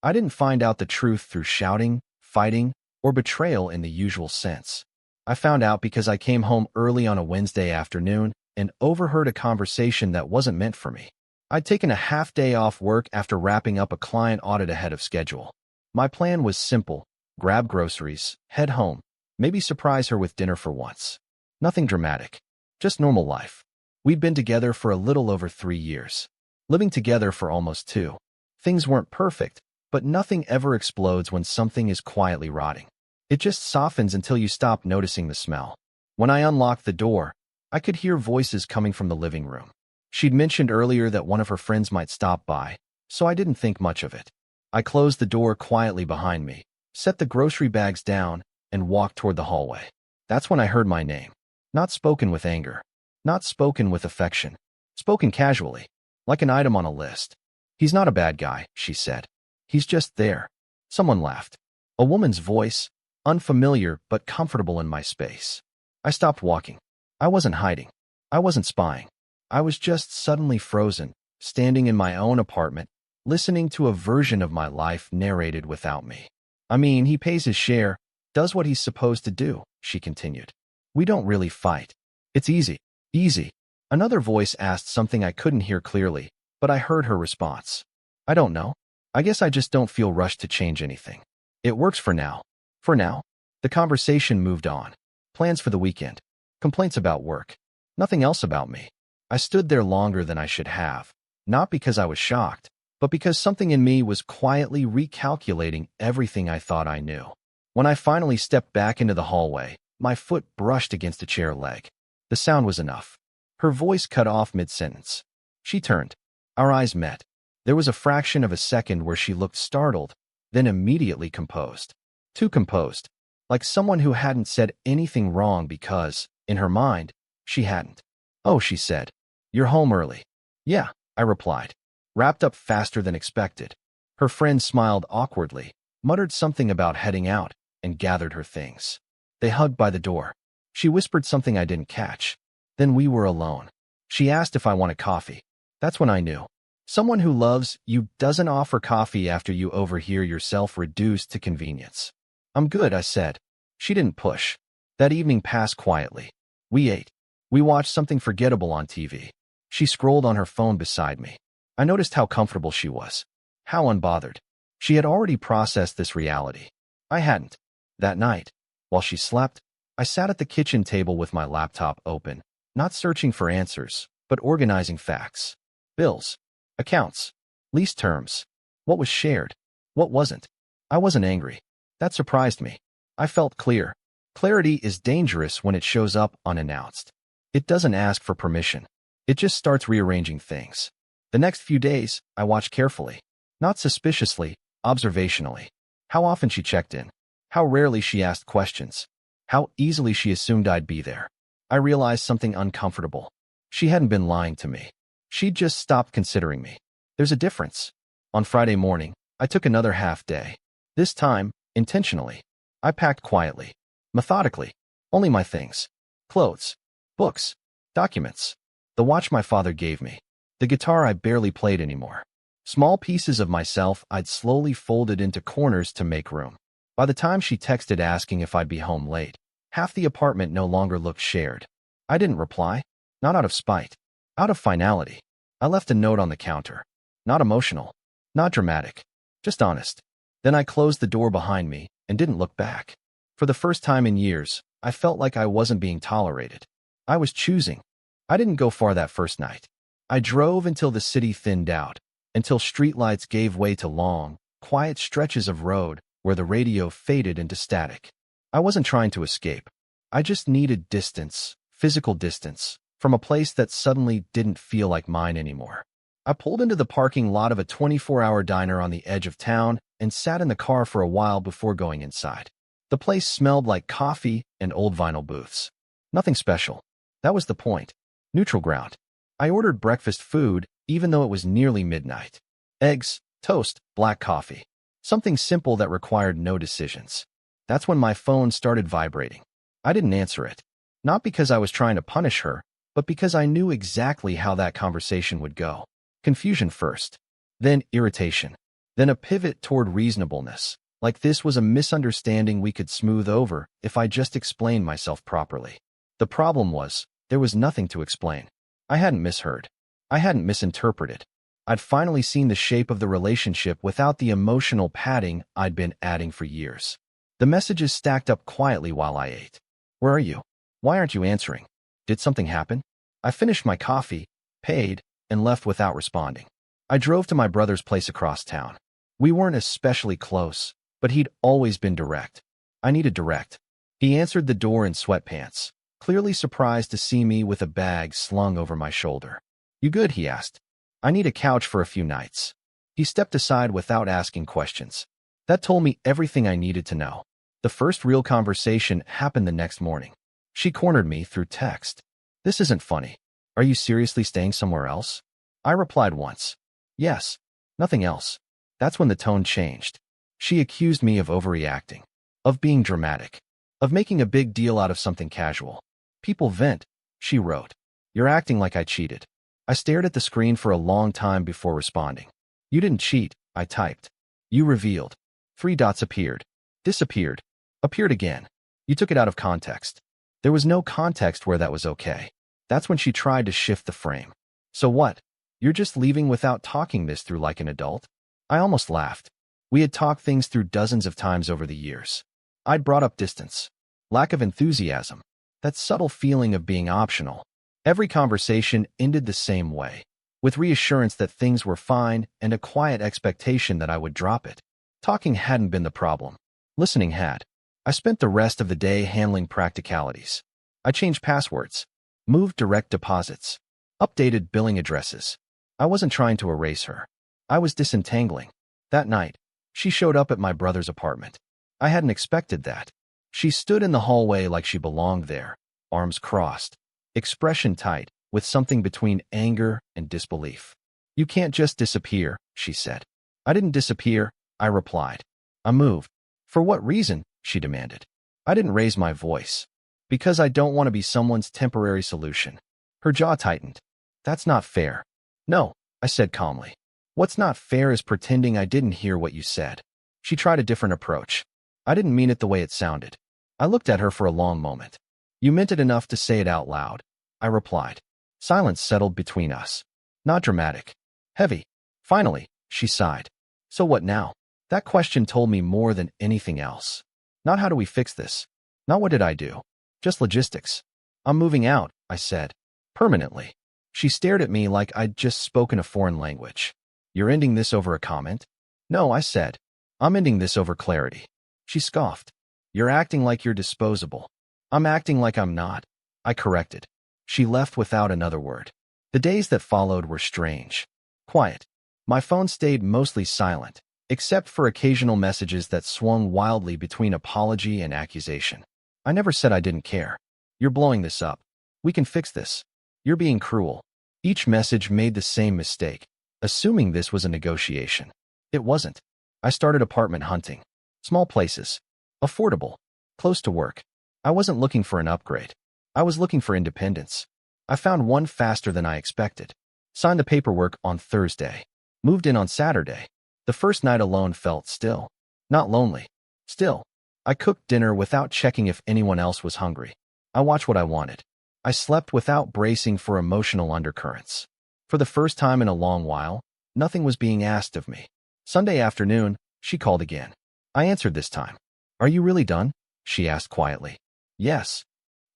I didn't find out the truth through shouting, fighting, or betrayal in the usual sense. I found out because I came home early on a Wednesday afternoon and overheard a conversation that wasn't meant for me. I'd taken a half day off work after wrapping up a client audit ahead of schedule. My plan was simple: grab groceries, head home, maybe surprise her with dinner for once. Nothing dramatic, just normal life. We'd been together for a little over 3 years, living together for almost 2. Things weren't perfect, but nothing ever explodes when something is quietly rotting. It just softens until you stop noticing the smell. When I unlocked the door, I could hear voices coming from the living room. She'd mentioned earlier that one of her friends might stop by, so I didn't think much of it. I closed the door quietly behind me, set the grocery bags down, and walked toward the hallway. That's when I heard my name. Not spoken with anger. Not spoken with affection. Spoken casually, like an item on a list. "He's not a bad guy," she said. "He's just there." Someone laughed. A woman's voice, unfamiliar but comfortable in my space. I stopped walking. I wasn't hiding. I wasn't spying. I was just suddenly frozen, standing in my own apartment, listening to a version of my life narrated without me. "I mean, he pays his share, does what he's supposed to do," she continued. "We don't really fight. It's easy. Easy." Another voice asked something I couldn't hear clearly, but I heard her response. "I don't know. I guess I just don't feel rushed to change anything. It works for now." For now. The conversation moved on. Plans for the weekend. Complaints about work. Nothing else about me. I stood there longer than I should have, not because I was shocked, but because something in me was quietly recalculating everything I thought I knew. When I finally stepped back into the hallway, my foot brushed against a chair leg. The sound was enough. Her voice cut off mid-sentence. She turned. Our eyes met. There was a fraction of a second where she looked startled, then immediately composed. Too composed, like someone who hadn't said anything wrong because, in her mind, she hadn't. "Oh," she said. "You're home early." "Yeah," I replied, wrapped up faster than expected. Her friend smiled awkwardly, muttered something about heading out, and gathered her things. They hugged by the door. She whispered something I didn't catch. Then we were alone. She asked if I wanted coffee. That's when I knew. Someone who loves you doesn't offer coffee after you overhear yourself reduced to convenience. "I'm good," I said. She didn't push. That evening passed quietly. We ate. We watched something forgettable on TV. She scrolled on her phone beside me. I noticed how comfortable she was. How unbothered. She had already processed this reality. I hadn't. That night, while she slept, I sat at the kitchen table with my laptop open, not searching for answers, but organizing facts. Bills. Accounts. Lease terms. What was shared? What wasn't? I wasn't angry. That surprised me. I felt clear. Clarity is dangerous when it shows up unannounced. It doesn't ask for permission. It just starts rearranging things. The next few days, I watched carefully. Not suspiciously, observationally. How often she checked in. How rarely she asked questions. How easily she assumed I'd be there. I realized something uncomfortable. She hadn't been lying to me. She'd just stopped considering me. There's a difference. On Friday morning, I took another half day. This time, intentionally. I packed quietly, methodically. Only my things. Clothes, books, documents, the watch my father gave me, the guitar I barely played anymore. Small pieces of myself I'd slowly folded into corners to make room. By the time she texted asking if I'd be home late, half the apartment no longer looked shared. I didn't reply, not out of spite, out of finality. I left a note on the counter. Not emotional, not dramatic, just honest. Then I closed the door behind me and didn't look back. For the first time in years, I felt like I wasn't being tolerated. I was choosing. I didn't go far that first night. I drove until the city thinned out, until streetlights gave way to long, quiet stretches of road where the radio faded into static. I wasn't trying to escape. I just needed distance, physical distance, from a place that suddenly didn't feel like mine anymore. I pulled into the parking lot of a 24-hour diner on the edge of town and sat in the car for a while before going inside. The place smelled like coffee and old vinyl booths. Nothing special. That was the point. Neutral ground. I ordered breakfast food, even though it was nearly midnight. Eggs, toast, black coffee. Something simple that required no decisions. That's when my phone started vibrating. I didn't answer it. Not because I was trying to punish her, but because I knew exactly how that conversation would go. Confusion first. Then irritation. then a pivot toward reasonableness, like this was a misunderstanding we could smooth over if I just explained myself properly. The problem was, there was nothing to explain. I hadn't misheard. I hadn't misinterpreted. I'd finally seen the shape of the relationship without the emotional padding I'd been adding for years. The messages stacked up quietly while I ate. Where are you? Why aren't you answering? Did something happen? I finished my coffee, paid, and left without responding. I drove to my brother's place across town. We weren't especially close, but he'd always been direct. I needed direct. He answered the door in sweatpants, clearly surprised to see me with a bag slung over my shoulder. You good? He asked. I need a couch for a few nights. He stepped aside without asking questions. That told me everything I needed to know. The first real conversation happened the next morning. She cornered me through text. This isn't funny. Are you seriously staying somewhere else? I replied once. Yes. Nothing else. That's when the tone changed. She accused me of overreacting, of being dramatic, of making a big deal out of something casual. People vent, she wrote. You're acting like I cheated. I stared at the screen for a long time before responding. You didn't cheat, I typed. You revealed. 3 dots appeared. Disappeared. Appeared again. You took it out of context. There was no context where that was okay. That's when she tried to shift the frame. So what? You're just leaving without talking this through like an adult? I almost laughed. We had talked things through dozens of times over the years. I'd brought up distance, lack of enthusiasm, that subtle feeling of being optional. Every conversation ended the same way, with reassurance that things were fine and a quiet expectation that I would drop it. Talking hadn't been the problem. Listening had. I spent the rest of the day handling practicalities. I changed passwords, moved direct deposits, updated billing addresses. I wasn't trying to erase her. I was disentangling. That night, she showed up at my brother's apartment. I hadn't expected that. She stood in the hallway like she belonged there, arms crossed, expression tight, with something between anger and disbelief. You can't just disappear, she said. I didn't disappear, I replied. I moved. For what reason? She demanded. I didn't raise my voice. Because I don't want to be someone's temporary solution. Her jaw tightened. That's not fair. No, I said calmly. What's not fair is pretending I didn't hear what you said. She tried a different approach. I didn't mean it the way it sounded. I looked at her for a long moment. You meant it enough to say it out loud, I replied. Silence settled between us. Not dramatic. Heavy. Finally, she sighed. So what now? That question told me more than anything else. Not how do we fix this? Not what did I do? Just logistics. I'm moving out, I said. Permanently. She stared at me like I'd just spoken a foreign language. You're ending this over a comment? No, I said. I'm ending this over clarity. She scoffed. You're acting like you're disposable. I'm acting like I'm not. I corrected. She left without another word. The days that followed were strange. Quiet. My phone stayed mostly silent, except for occasional messages that swung wildly between apology and accusation. I never said I didn't care. You're blowing this up. We can fix this. You're being cruel. Each message made the same mistake, assuming this was a negotiation. It wasn't. I started apartment hunting. Small places. Affordable. Close to work. I wasn't looking for an upgrade. I was looking for independence. I found one faster than I expected. Signed the paperwork on Thursday. Moved in on Saturday. The first night alone felt still. Not lonely. Still. I cooked dinner without checking if anyone else was hungry. I watched what I wanted. I slept without bracing for emotional undercurrents. For the first time in a long while, nothing was being asked of me. Sunday afternoon, she called again. I answered this time. Are you really done? She asked quietly. Yes.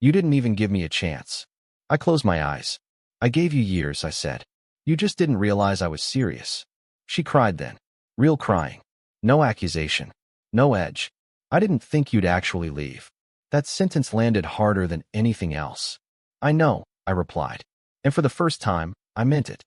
You didn't even give me a chance. I closed my eyes. I gave you years, I said. You just didn't realize I was serious. She cried then. Real crying. No accusation. No edge. I didn't think you'd actually leave. That sentence landed harder than anything else. I know, I replied. And for the first time, I meant it.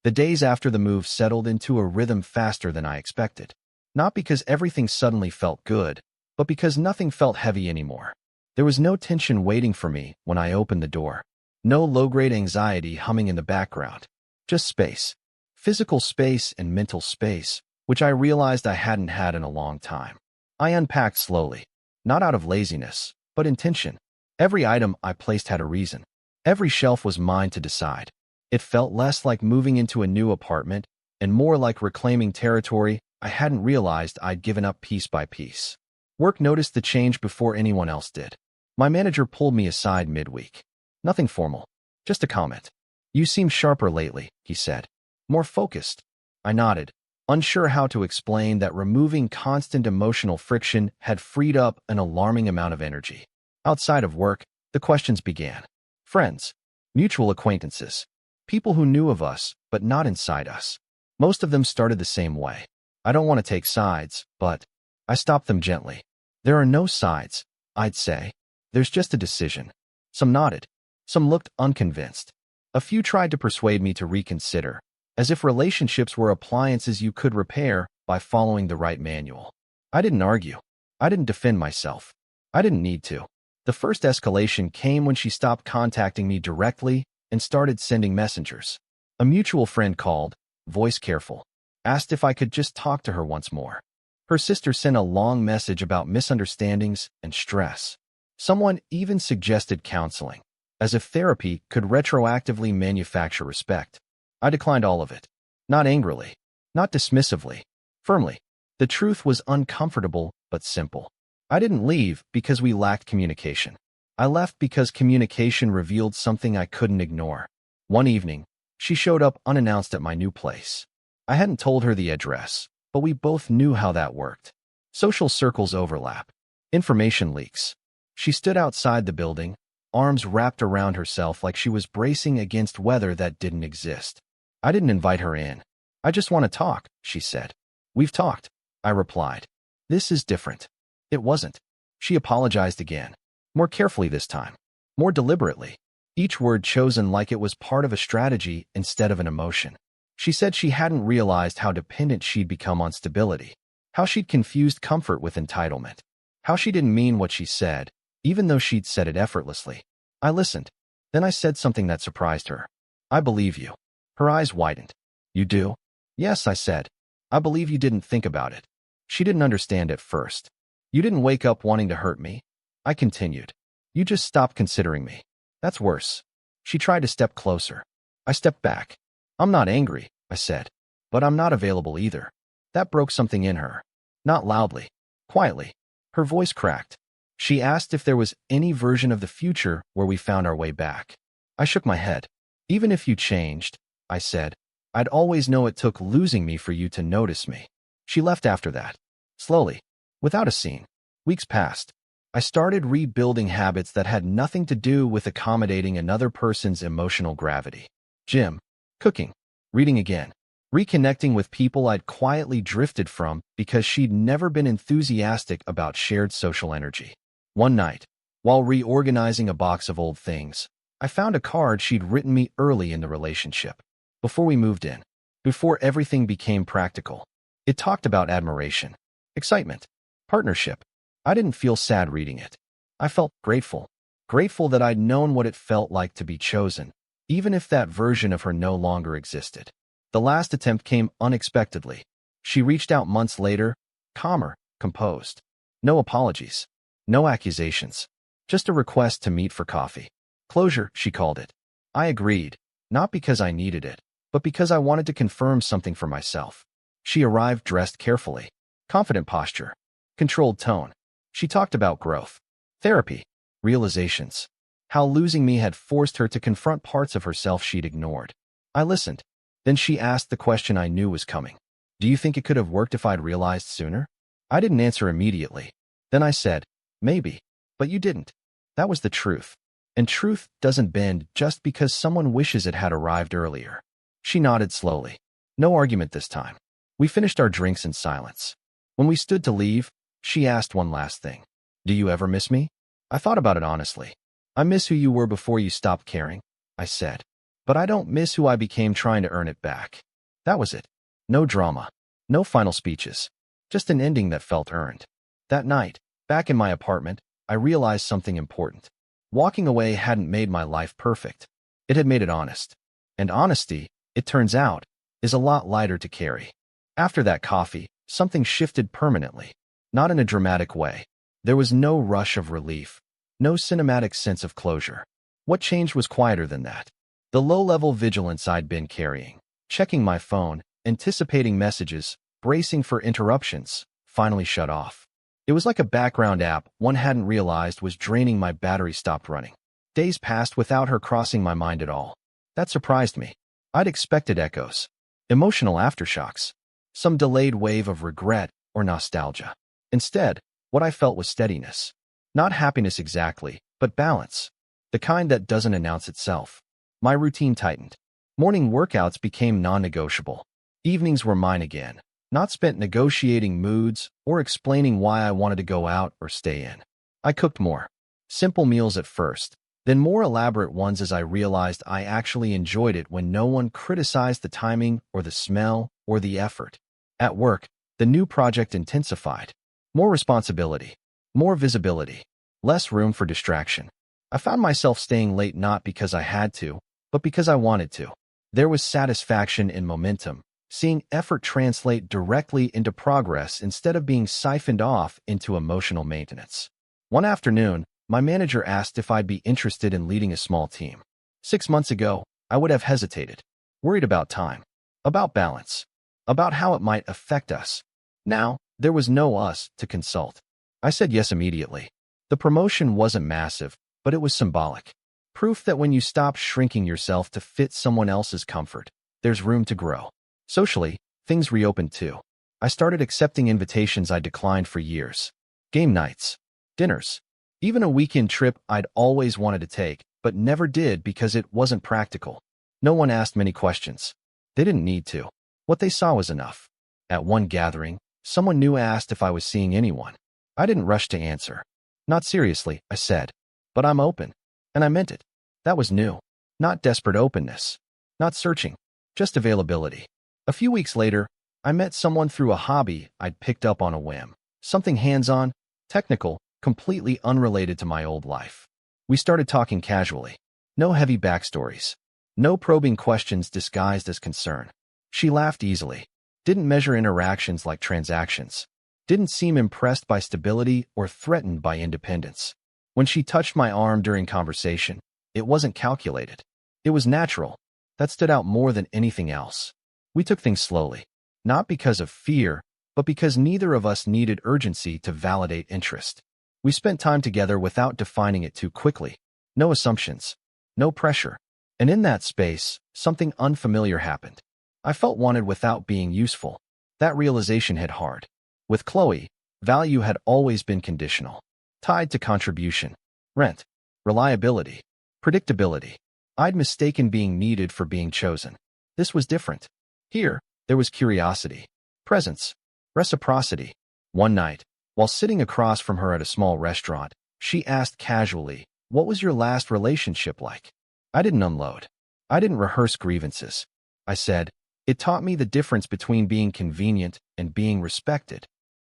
The days after the move settled into a rhythm faster than I expected. Not because everything suddenly felt good, but because nothing felt heavy anymore. There was no tension waiting for me when I opened the door. No low-grade anxiety humming in the background. Just space. Physical space and mental space, which I realized I hadn't had in a long time. I unpacked slowly. Not out of laziness, but intention. Every item I placed had a reason. Every shelf was mine to decide. It felt less like moving into a new apartment and more like reclaiming territory I hadn't realized I'd given up piece by piece. Work noticed the change before anyone else did. My manager pulled me aside midweek. Nothing formal, just a comment. "You seem sharper lately," he said. "More focused." I nodded, unsure how to explain that removing constant emotional friction had freed up an alarming amount of energy. Outside of work, the questions began. Friends, mutual acquaintances, people who knew of us, but not inside us. Most of them started the same way. "I don't want to take sides, but..." I stopped them gently. "There are no sides," I'd say. "There's just a decision." Some nodded. Some looked unconvinced. A few tried to persuade me to reconsider, as if relationships were appliances you could repair by following the right manual. I didn't argue. I didn't defend myself. I didn't need to. The first escalation came when she stopped contacting me directly and started sending messengers. A mutual friend called, voice careful, asked if I could just talk to her once more. Her sister sent a long message about misunderstandings and stress. Someone even suggested counseling, as if therapy could retroactively manufacture respect. I declined all of it. Not angrily, not dismissively, firmly. The truth was uncomfortable but simple. I didn't leave because we lacked communication. I left because communication revealed something I couldn't ignore. One evening, she showed up unannounced at my new place. I hadn't told her the address, but we both knew how that worked. Social circles overlap. Information leaks. She stood outside the building, arms wrapped around herself like she was bracing against weather that didn't exist. I didn't invite her in. "I just want to talk," she said. "We've talked," I replied. "This is different." It wasn't. She apologized again. More carefully this time. More deliberately. Each word chosen like it was part of a strategy instead of an emotion. She said she hadn't realized how dependent she'd become on stability. How she'd confused comfort with entitlement. How she didn't mean what she said, even though she'd said it effortlessly. I listened. Then I said something that surprised her. "I believe you." Her eyes widened. "You do?" "Yes," I said. "I believe you didn't think about it." She didn't understand at first. "You didn't wake up wanting to hurt me," I continued. "You just stopped considering me. That's worse." She tried to step closer. I stepped back. "I'm not angry," I said. "But I'm not available either." That broke something in her. Not loudly. Quietly. Her voice cracked. She asked if there was any version of the future where we found our way back. I shook my head. "Even if you changed," I said, "I'd always know it took losing me for you to notice me." She left after that. Slowly. Without a scene. Weeks passed. I started rebuilding habits that had nothing to do with accommodating another person's emotional gravity. Gym. Cooking. Reading again. Reconnecting with people I'd quietly drifted from because she'd never been enthusiastic about shared social energy. One night, while reorganizing a box of old things, I found a card she'd written me early in the relationship. Before we moved in. Before everything became practical. It talked about admiration. Excitement. Partnership. I didn't feel sad reading it. I felt grateful. Grateful that I'd known what it felt like to be chosen, even if that version of her no longer existed. The last attempt came unexpectedly. She reached out months later, calmer, composed. No apologies. No accusations. Just a request to meet for coffee. Closure, she called it. I agreed, not because I needed it, but because I wanted to confirm something for myself. She arrived dressed carefully. Confident posture. Controlled tone. She talked about growth. Therapy. Realizations. How losing me had forced her to confront parts of herself she'd ignored. I listened. Then she asked the question I knew was coming. "Do you think it could have worked if I'd realized sooner?" I didn't answer immediately. Then I said, "Maybe. But you didn't." That was the truth. And truth doesn't bend just because someone wishes it had arrived earlier. She nodded slowly. No argument this time. We finished our drinks in silence. When we stood to leave, she asked one last thing. "Do you ever miss me?" I thought about it honestly. "I miss who you were before you stopped caring," I said. "But I don't miss who I became trying to earn it back." That was it. No drama. No final speeches. Just an ending that felt earned. That night, back in my apartment, I realized something important. Walking away hadn't made my life perfect. It had made it honest. And honesty, it turns out, is a lot lighter to carry. After that coffee, something shifted permanently. Not in a dramatic way. There was no rush of relief. No cinematic sense of closure. What changed was quieter than that. The low-level vigilance I'd been carrying. Checking my phone, anticipating messages, bracing for interruptions, finally shut off. It was like a background app one hadn't realized was draining my battery stopped running. Days passed without her crossing my mind at all. That surprised me. I'd expected echoes, emotional aftershocks, some delayed wave of regret or nostalgia. Instead, what I felt was steadiness. Not happiness exactly, but balance. The kind that doesn't announce itself. My routine tightened. Morning workouts became non-negotiable. Evenings were mine again, not spent negotiating moods or explaining why I wanted to go out or stay in. I cooked more. Simple meals at first, then more elaborate ones as I realized I actually enjoyed it when no one criticized the timing or the smell or the effort. At work, the new project intensified. More responsibility, more visibility, less room for distraction. I found myself staying late not because I had to, but because I wanted to. There was satisfaction in momentum, seeing effort translate directly into progress instead of being siphoned off into emotional maintenance. One afternoon, my manager asked if I'd be interested in leading a small team. 6 months ago, I would have hesitated, worried about time, about balance, about how it might affect us. Now, there was no us to consult. I said yes immediately. The promotion wasn't massive, but it was symbolic. Proof that when you stop shrinking yourself to fit someone else's comfort, there's room to grow. Socially, things reopened too. I started accepting invitations I declined for years. Game nights, dinners, even a weekend trip I'd always wanted to take, but never did because it wasn't practical. No one asked many questions. They didn't need to. What they saw was enough. At one gathering, someone new asked if I was seeing anyone. I didn't rush to answer. Not seriously, I said. But I'm open. And I meant it. That was new. Not desperate openness. Not searching. Just availability. A few weeks later, I met someone through a hobby I'd picked up on a whim. Something hands-on, technical, completely unrelated to my old life. We started talking casually. No heavy backstories. No probing questions disguised as concern. She laughed easily. Didn't measure interactions like transactions. Didn't seem impressed by stability or threatened by independence. When she touched my arm during conversation, it wasn't calculated. It was natural. That stood out more than anything else. We took things slowly. Not because of fear, but because neither of us needed urgency to validate interest. We spent time together without defining it too quickly. No assumptions. No pressure. And in that space, something unfamiliar happened. I felt wanted without being useful. That realization hit hard. With Chloe, value had always been conditional. Tied to contribution, rent, reliability, predictability. I'd mistaken being needed for being chosen. This was different. Here, there was curiosity, presence, reciprocity. One night, while sitting across from her at a small restaurant, she asked casually, "What was your last relationship like?" I didn't unload. I didn't rehearse grievances. I said, "It taught me the difference between being convenient and being respected."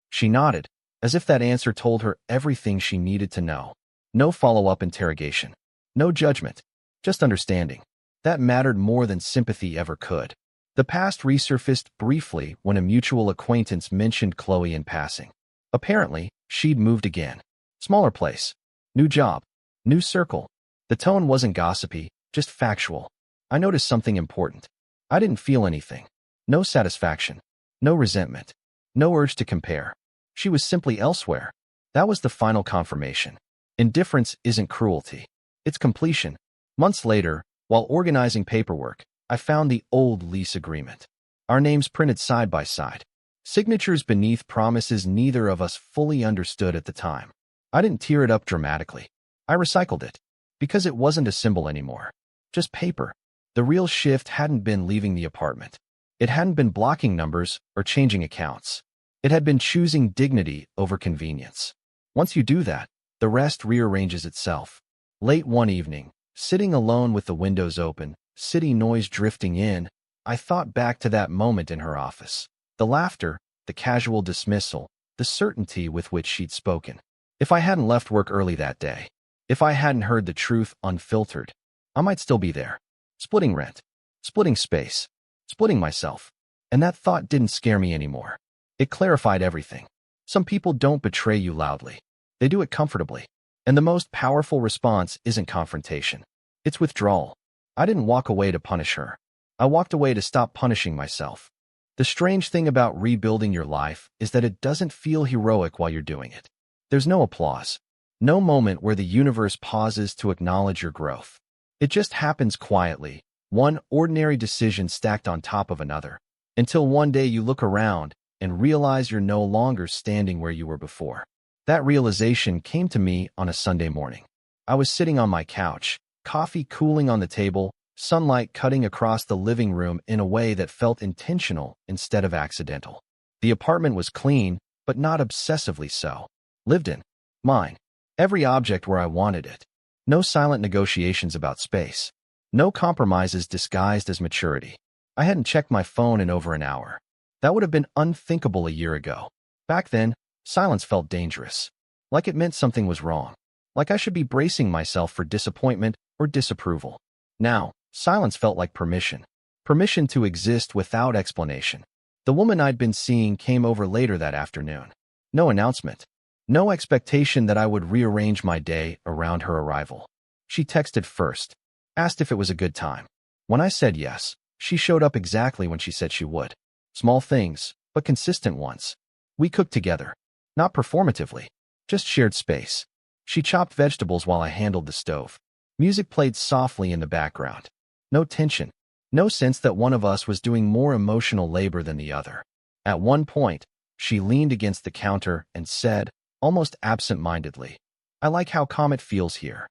She nodded, as if that answer told her everything she needed to know. No follow-up interrogation. No judgment. Just understanding. That mattered more than sympathy ever could. The past resurfaced briefly when a mutual acquaintance mentioned Chloe in passing. Apparently, she'd moved again. Smaller place. New job. New circle. The tone wasn't gossipy, just factual. I noticed something important. I didn't feel anything. No satisfaction. No resentment. No urge to compare. She was simply elsewhere. That was the final confirmation. Indifference isn't cruelty. It's completion. Months later, while organizing paperwork, I found the old lease agreement. Our names printed side by side. Signatures beneath promises neither of us fully understood at the time. I didn't tear it up dramatically. I recycled it. Because it wasn't a symbol anymore. Just paper. The real shift hadn't been leaving the apartment. It hadn't been blocking numbers or changing accounts. It had been choosing dignity over convenience. Once you do that, the rest rearranges itself. Late one evening, sitting alone with the windows open, city noise drifting in, I thought back to that moment in her office. The laughter, the casual dismissal, the certainty with which she'd spoken. If I hadn't left work early that day, if I hadn't heard the truth unfiltered, I might still be there. Splitting rent, splitting space, splitting myself. And that thought didn't scare me anymore. It clarified everything. Some people don't betray you loudly. They do it comfortably. And the most powerful response isn't confrontation. It's withdrawal. I didn't walk away to punish her. I walked away to stop punishing myself. The strange thing about rebuilding your life is that it doesn't feel heroic while you're doing it. There's no applause, no moment where the universe pauses to acknowledge your growth. It just happens quietly, one ordinary decision stacked on top of another, until one day you look around and realize you're no longer standing where you were before. That realization came to me on a Sunday morning. I was sitting on my couch, coffee cooling on the table, sunlight cutting across the living room in a way that felt intentional instead of accidental. The apartment was clean, but not obsessively so. Lived in. Mine. Every object where I wanted it. No silent negotiations about space. No compromises disguised as maturity. I hadn't checked my phone in over an hour. That would have been unthinkable a year ago. Back then, silence felt dangerous. Like it meant something was wrong. Like I should be bracing myself for disappointment or disapproval. Now, silence felt like permission. Permission to exist without explanation. The woman I'd been seeing came over later that afternoon. No announcement. No expectation that I would rearrange my day around her arrival. She texted first. Asked if it was a good time. When I said yes, she showed up exactly when she said she would. Small things, but consistent ones. We cooked together. Not performatively. Just shared space. She chopped vegetables while I handled the stove. Music played softly in the background. No tension. No sense that one of us was doing more emotional labor than the other. At one point, she leaned against the counter and said, almost absent-mindedly, "I like how calm it feels here."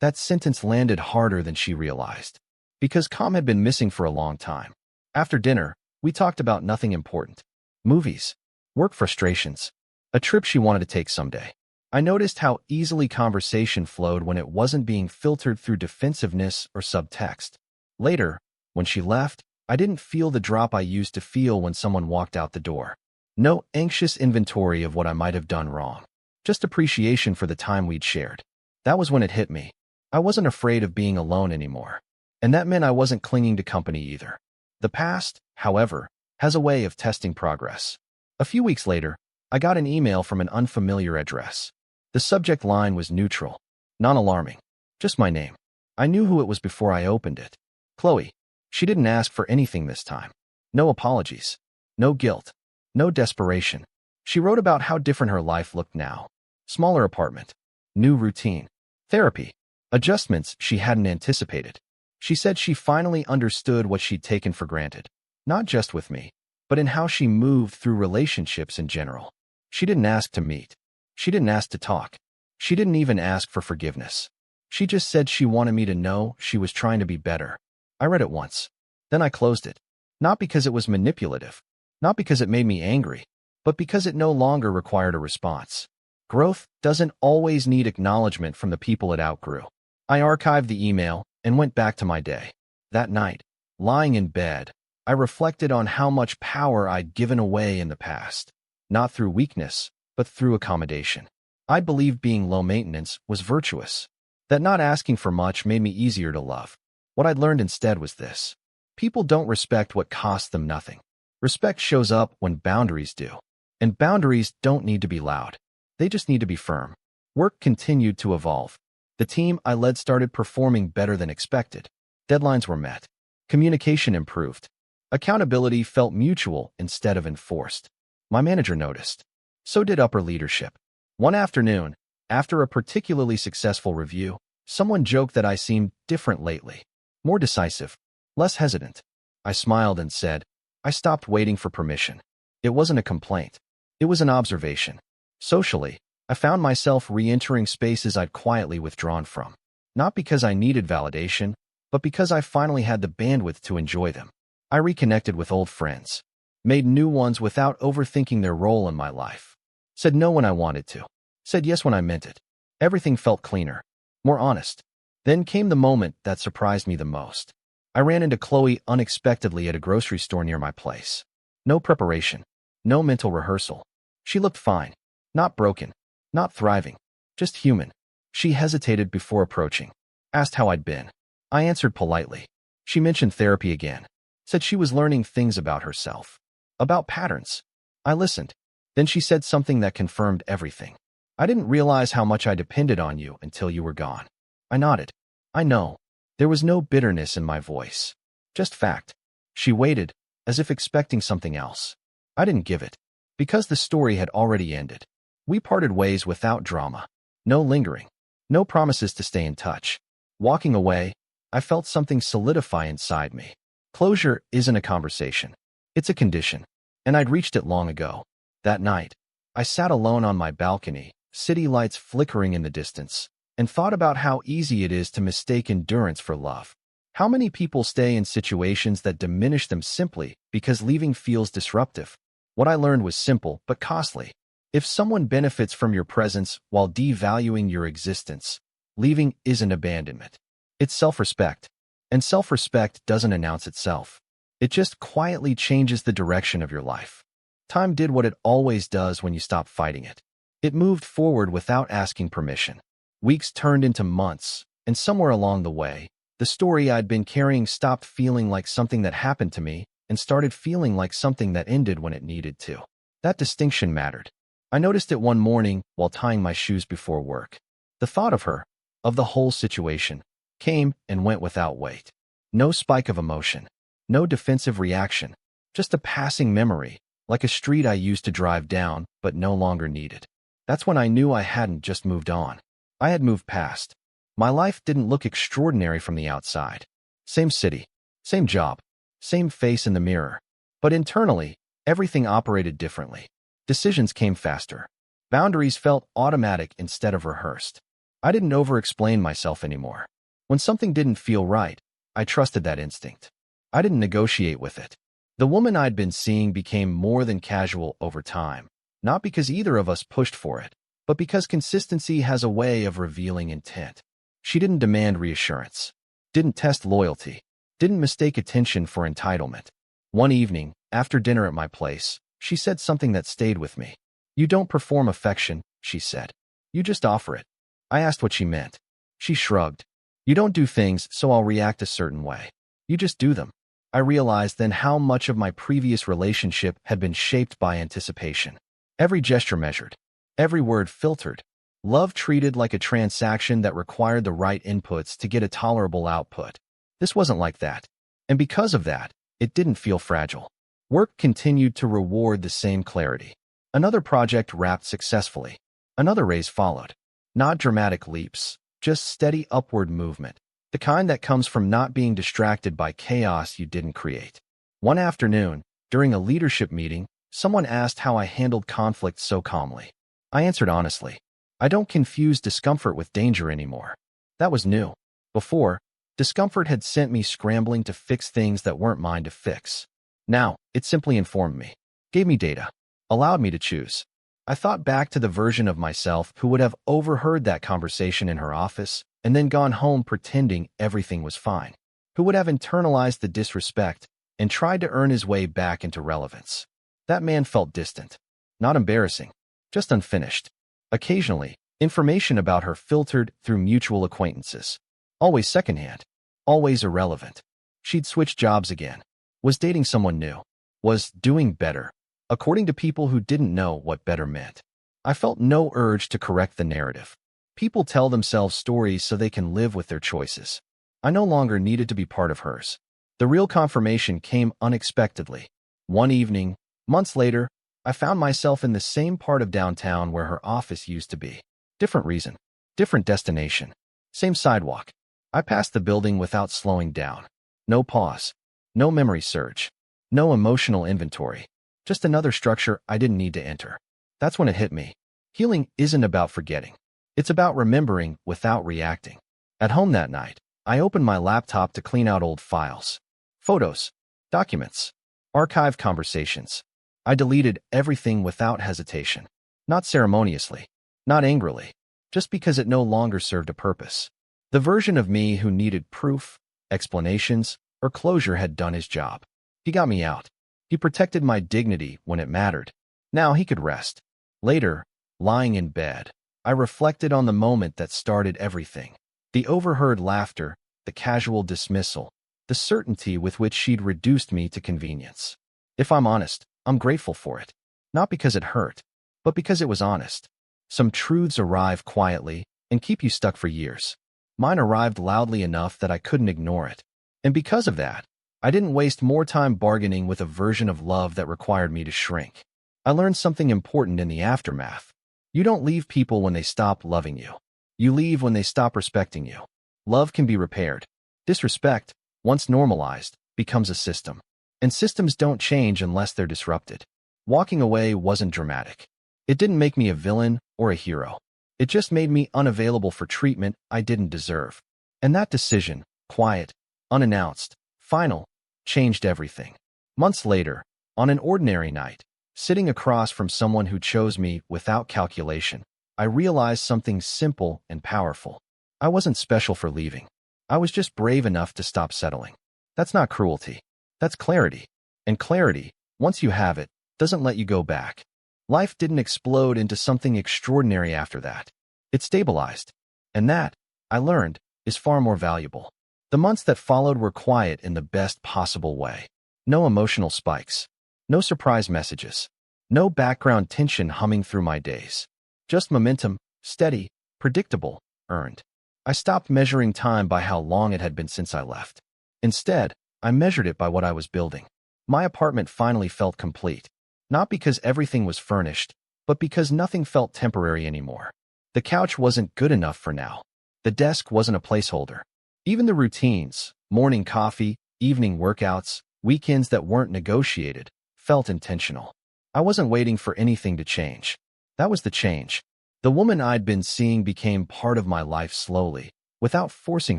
That sentence landed harder than she realized, because calm had been missing for a long time. After dinner, we talked about nothing important. Movies, work frustrations, a trip she wanted to take someday. I noticed how easily conversation flowed when it wasn't being filtered through defensiveness or subtext. Later, when she left, I didn't feel the drop I used to feel when someone walked out the door. No anxious inventory of what I might have done wrong. Just appreciation for the time we'd shared. That was when it hit me. I wasn't afraid of being alone anymore. And that meant I wasn't clinging to company either. The past, however, has a way of testing progress. A few weeks later, I got an email from an unfamiliar address. The subject line was neutral, non-alarming, just my name. I knew who it was before I opened it. Chloe. She didn't ask for anything this time. No apologies. No guilt. No desperation. She wrote about how different her life looked now. Smaller apartment. New routine. Therapy. Adjustments she hadn't anticipated. She said she finally understood what she'd taken for granted. Not just with me, but in how she moved through relationships in general. She didn't ask to meet. She didn't ask to talk. She didn't even ask for forgiveness. She just said she wanted me to know she was trying to be better. I read it once. Then I closed it. Not because it was manipulative. Not because it made me angry, but because it no longer required a response. Growth doesn't always need acknowledgement from the people it outgrew. I archived the email and went back to my day. That night, lying in bed, I reflected on how much power I'd given away in the past. Not through weakness, but through accommodation. I believed being low maintenance was virtuous. That not asking for much made me easier to love. What I'd learned instead was this. People don't respect what costs them nothing. Respect shows up when boundaries do. And boundaries don't need to be loud. They just need to be firm. Work continued to evolve. The team I led started performing better than expected. Deadlines were met. Communication improved. Accountability felt mutual instead of enforced. My manager noticed. So did upper leadership. One afternoon, after a particularly successful review, someone joked that I seemed different lately. More decisive. Less hesitant. I smiled and said, I stopped waiting for permission. It wasn't a complaint. It was an observation. Socially, I found myself re-entering spaces I'd quietly withdrawn from. Not because I needed validation, but because I finally had the bandwidth to enjoy them. I reconnected with old friends. Made new ones without overthinking their role in my life. Said no when I wanted to. Said yes when I meant it. Everything felt cleaner. More honest. Then came the moment that surprised me the most. I ran into Chloe unexpectedly at a grocery store near my place. No preparation. No mental rehearsal. She looked fine. Not broken. Not thriving. Just human. She hesitated before approaching. Asked how I'd been. I answered politely. She mentioned therapy again. Said she was learning things about herself. About patterns. I listened. Then she said something that confirmed everything. I didn't realize how much I depended on you until you were gone. I nodded. I know. There was no bitterness in my voice. Just fact. She waited, as if expecting something else. I didn't give it, because the story had already ended. We parted ways without drama. No lingering. No promises to stay in touch. Walking away, I felt something solidify inside me. Closure isn't a conversation. It's a condition. And I'd reached it long ago. That night, I sat alone on my balcony, city lights flickering in the distance, and thought about how easy it is to mistake endurance for love. How many people stay in situations that diminish them simply because leaving feels disruptive? What I learned was simple but costly. If someone benefits from your presence while devaluing your existence, leaving isn't abandonment. It's self-respect. And self-respect doesn't announce itself. It just quietly changes the direction of your life. Time did what it always does when you stop fighting it. It moved forward without asking permission. Weeks turned into months, and somewhere along the way, the story I'd been carrying stopped feeling like something that happened to me and started feeling like something that ended when it needed to. That distinction mattered. I noticed it one morning while tying my shoes before work. The thought of her, of the whole situation, came and went without weight. No spike of emotion, no defensive reaction, just a passing memory, like a street I used to drive down but no longer needed. That's when I knew I hadn't just moved on. I had moved past. My life didn't look extraordinary from the outside. Same city, same job, same face in the mirror. But internally, everything operated differently. Decisions came faster. Boundaries felt automatic instead of rehearsed. I didn't over-explain myself anymore. When something didn't feel right, I trusted that instinct. I didn't negotiate with it. The woman I'd been seeing became more than casual over time, not because either of us pushed for it, but because consistency has a way of revealing intent. She didn't demand reassurance, didn't test loyalty, didn't mistake attention for entitlement. One evening, after dinner at my place, she said something that stayed with me. "You don't perform affection," she said. "You just offer it." I asked what she meant. She shrugged. "You don't do things so I'll react a certain way. You just do them." I realized then how much of my previous relationship had been shaped by anticipation. Every gesture measured, every word filtered. Love treated like a transaction that required the right inputs to get a tolerable output. This wasn't like that. And because of that, it didn't feel fragile. Work continued to reward the same clarity. Another project wrapped successfully. Another raise followed. Not dramatic leaps, just steady upward movement. The kind that comes from not being distracted by chaos you didn't create. One afternoon, during a leadership meeting, someone asked how I handled conflict so calmly. I answered honestly. I don't confuse discomfort with danger anymore. That was new. Before, discomfort had sent me scrambling to fix things that weren't mine to fix. Now, it simply informed me, gave me data, allowed me to choose. I thought back to the version of myself who would have overheard that conversation in her office and then gone home pretending everything was fine, who would have internalized the disrespect and tried to earn his way back into relevance. That man felt distant, not embarrassing, just unfinished. Occasionally, information about her filtered through mutual acquaintances. Always secondhand, always irrelevant. She'd switched jobs again, was dating someone new, was doing better, according to people who didn't know what better meant. I felt no urge to correct the narrative. People tell themselves stories so they can live with their choices. I no longer needed to be part of hers. The real confirmation came unexpectedly. One evening, months later, I found myself in the same part of downtown where her office used to be. Different reason, different destination, same sidewalk. I passed the building without slowing down. No pause, no memory surge, no emotional inventory, just another structure I didn't need to enter. That's when it hit me. Healing isn't about forgetting. It's about remembering without reacting. At home that night, I opened my laptop to clean out old files, photos, documents, archived conversations. I deleted everything without hesitation, not ceremoniously, not angrily, just because it no longer served a purpose. The version of me who needed proof, explanations, or closure had done his job. He got me out. He protected my dignity when it mattered. Now he could rest. Later, lying in bed, I reflected on the moment that started everything. The overheard laughter, the casual dismissal, the certainty with which she'd reduced me to convenience. If I'm honest, I'm grateful for it. Not because it hurt, but because it was honest. Some truths arrive quietly and keep you stuck for years. Mine arrived loudly enough that I couldn't ignore it. And because of that, I didn't waste more time bargaining with a version of love that required me to shrink. I learned something important in the aftermath. You don't leave people when they stop loving you. You leave when they stop respecting you. Love can be repaired. Disrespect, once normalized, becomes a system. And systems don't change unless they're disrupted. Walking away wasn't dramatic. It didn't make me a villain or a hero. It just made me unavailable for treatment I didn't deserve. And that decision, quiet, unannounced, final, changed everything. Months later, on an ordinary night, sitting across from someone who chose me without calculation, I realized something simple and powerful. I wasn't special for leaving. I was just brave enough to stop settling. That's not cruelty. That's clarity. And clarity, once you have it, doesn't let you go back. Life didn't explode into something extraordinary after that. It stabilized. And that, I learned, is far more valuable. The months that followed were quiet in the best possible way. No emotional spikes. No surprise messages. No background tension humming through my days. Just momentum, steady, predictable, earned. I stopped measuring time by how long it had been since I left. Instead, I measured it by what I was building. My apartment finally felt complete. Not because everything was furnished, but because nothing felt temporary anymore. The couch wasn't good enough for now. The desk wasn't a placeholder. Even the routines, morning coffee, evening workouts, weekends that weren't negotiated, felt intentional. I wasn't waiting for anything to change. That was the change. The woman I'd been seeing became part of my life slowly, without forcing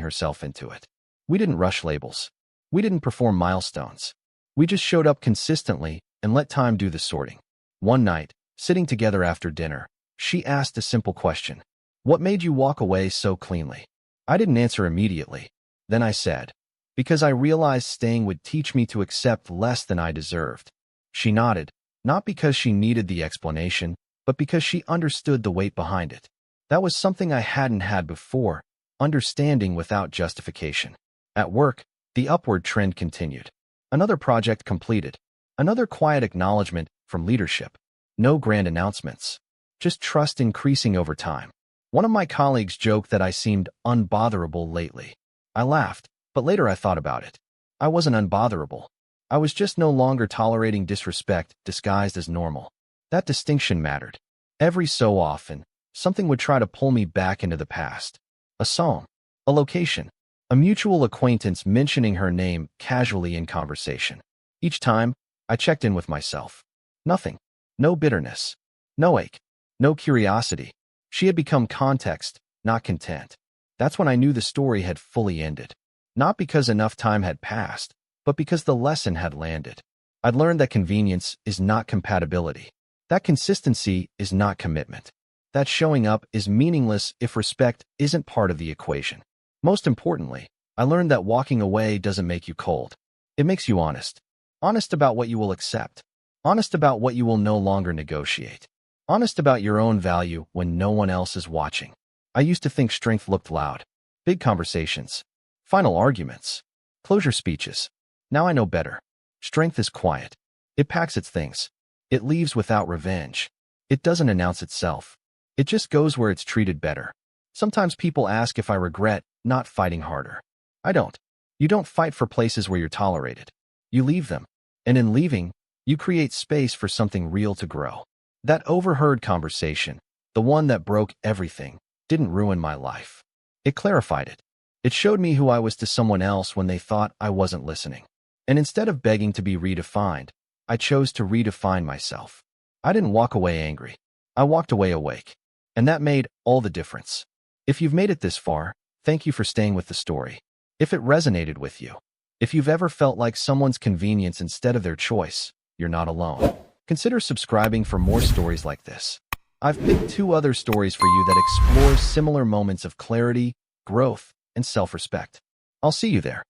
herself into it. We didn't rush labels. We didn't perform milestones. We just showed up consistently and let time do the sorting. One night, sitting together after dinner, she asked a simple question. What made you walk away so cleanly? I didn't answer immediately. Then I said, because I realized staying would teach me to accept less than I deserved. She nodded, not because she needed the explanation, but because she understood the weight behind it. That was something I hadn't had before, understanding without justification. At work, the upward trend continued. Another project completed. Another quiet acknowledgement from leadership. No grand announcements. Just trust increasing over time. One of my colleagues joked that I seemed unbotherable lately. I laughed, but later I thought about it. I wasn't unbotherable. I was just no longer tolerating disrespect disguised as normal. That distinction mattered. Every so often, something would try to pull me back into the past. A song, a location, a mutual acquaintance mentioning her name casually in conversation. Each time, I checked in with myself. Nothing. No bitterness. No ache. No curiosity. She had become context, not content. That's when I knew the story had fully ended. Not because enough time had passed, but because the lesson had landed. I'd learned that convenience is not compatibility. That consistency is not commitment. That showing up is meaningless if respect isn't part of the equation. Most importantly, I learned that walking away doesn't make you cold. It makes you honest. Honest about what you will accept. Honest about what you will no longer negotiate. Honest about your own value when no one else is watching. I used to think strength looked loud. Big conversations. Final arguments. Closure speeches. Now I know better. Strength is quiet. It packs its things. It leaves without revenge. It doesn't announce itself. It just goes where it's treated better. Sometimes people ask if I regret not fighting harder. I don't. You don't fight for places where you're tolerated. You leave them. And in leaving, you create space for something real to grow. That overheard conversation, the one that broke everything, didn't ruin my life. It clarified it. It showed me who I was to someone else when they thought I wasn't listening. And instead of begging to be redefined, I chose to redefine myself. I didn't walk away angry. I walked away awake. And that made all the difference. If you've made it this far, thank you for staying with the story. If it resonated with you, if you've ever felt like someone's convenience instead of their choice, you're not alone. Consider subscribing for more stories like this. I've picked 2 other stories for you that explore similar moments of clarity, growth, and self-respect. I'll see you there.